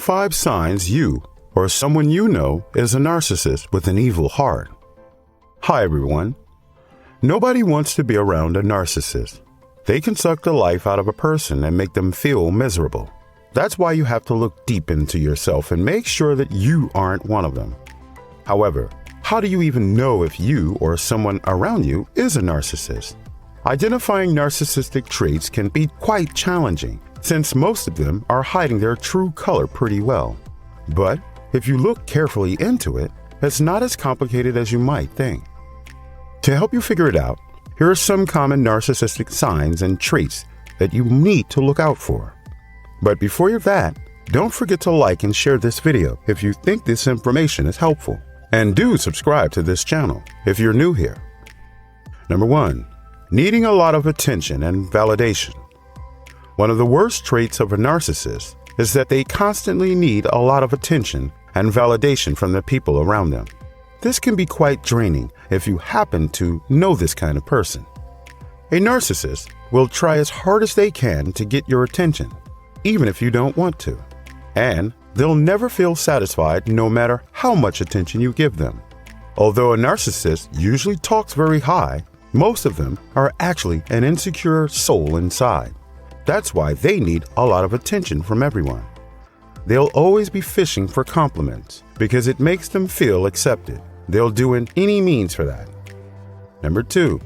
5 signs you or someone you know is a narcissist with an evil heart. Hi everyone. Nobody wants to be around a narcissist. They can suck the life out of a person and make them feel miserable. That's why you have to look deep into yourself and make sure that you aren't one of them. However, how do you even know if you or someone around you is a narcissist? Identifying narcissistic traits can be quite challenging, since most of them are hiding their true color pretty well. But if you look carefully into it, it's not as complicated as you might think. To help you figure it out, here are some common narcissistic signs and traits that you need to look out for. But before you're that, don't forget to like and share this video if you think this information is helpful. And do subscribe to this channel if you're new here. Number 1. Needing a lot of attention and validation. One of the worst traits of a narcissist is that they constantly need a lot of attention and validation from the people around them. This can be quite draining if you happen to know this kind of person. A narcissist will try as hard as they can to get your attention, even if you don't want to. And they'll never feel satisfied no matter how much attention you give them. Although a narcissist usually talks very high, most of them are actually an insecure soul inside. That's why they need a lot of attention from everyone. They'll always be fishing for compliments because it makes them feel accepted. They'll do any means for that. Number 2,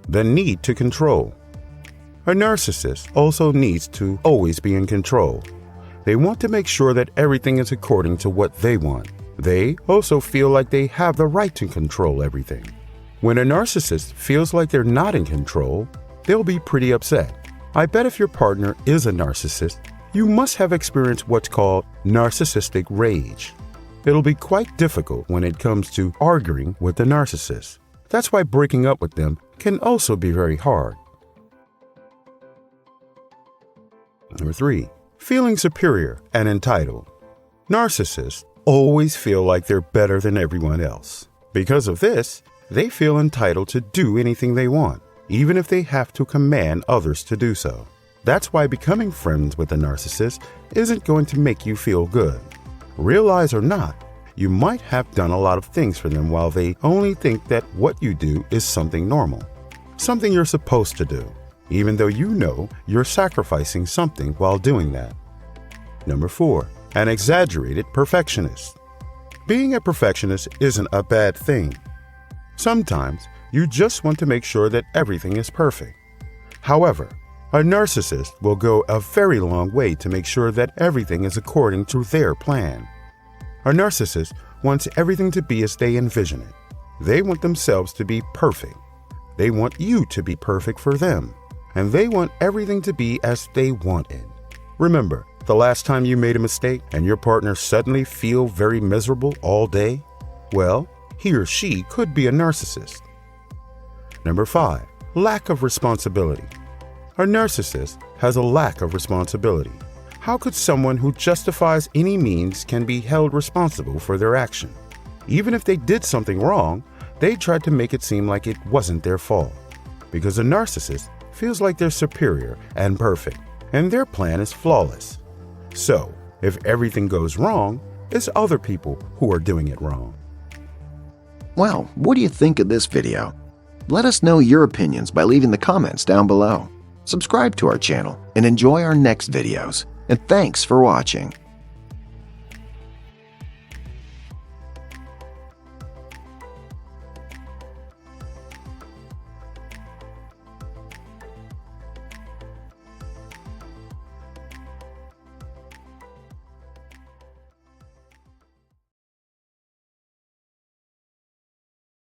the need to control. A narcissist also needs to always be in control. They want to make sure that everything is according to what they want. They also feel like they have the right to control everything. When a narcissist feels like they're not in control, they'll be pretty upset. I bet if your partner is a narcissist, you must have experienced what's called narcissistic rage. It'll be quite difficult when it comes to arguing with the narcissist. That's why breaking up with them can also be very hard. Number 3, feeling superior and entitled. Narcissists always feel like they're better than everyone else. Because of this, they feel entitled to do anything they want, even if they have to command others to do so. That's why becoming friends with a narcissist isn't going to make you feel good. Realize or not, you might have done a lot of things for them while they only think that what you do is something normal, something you're supposed to do, even though you know you're sacrificing something while doing that. Number 4, an exaggerated perfectionist. Being a perfectionist isn't a bad thing. Sometimes you just want to make sure that everything is perfect. However, a narcissist will go a very long way to make sure that everything is according to their plan. A narcissist wants everything to be as they envision it. They want themselves to be perfect. They want you to be perfect for them. And they want everything to be as they want it. Remember, the last time you made a mistake and your partner suddenly feel very miserable all day? Well, he or she could be a narcissist. Number 5, lack of responsibility. A narcissist has a lack of responsibility. How could someone who justifies any means can be held responsible for their action? Even if they did something wrong, they tried to make it seem like it wasn't their fault. Because a narcissist feels like they're superior and perfect, and their plan is flawless. So, if everything goes wrong, it's other people who are doing it wrong. Well, what do you think of this video? Let us know your opinions by leaving the comments down below. Subscribe to our channel and enjoy our next videos. And thanks for watching.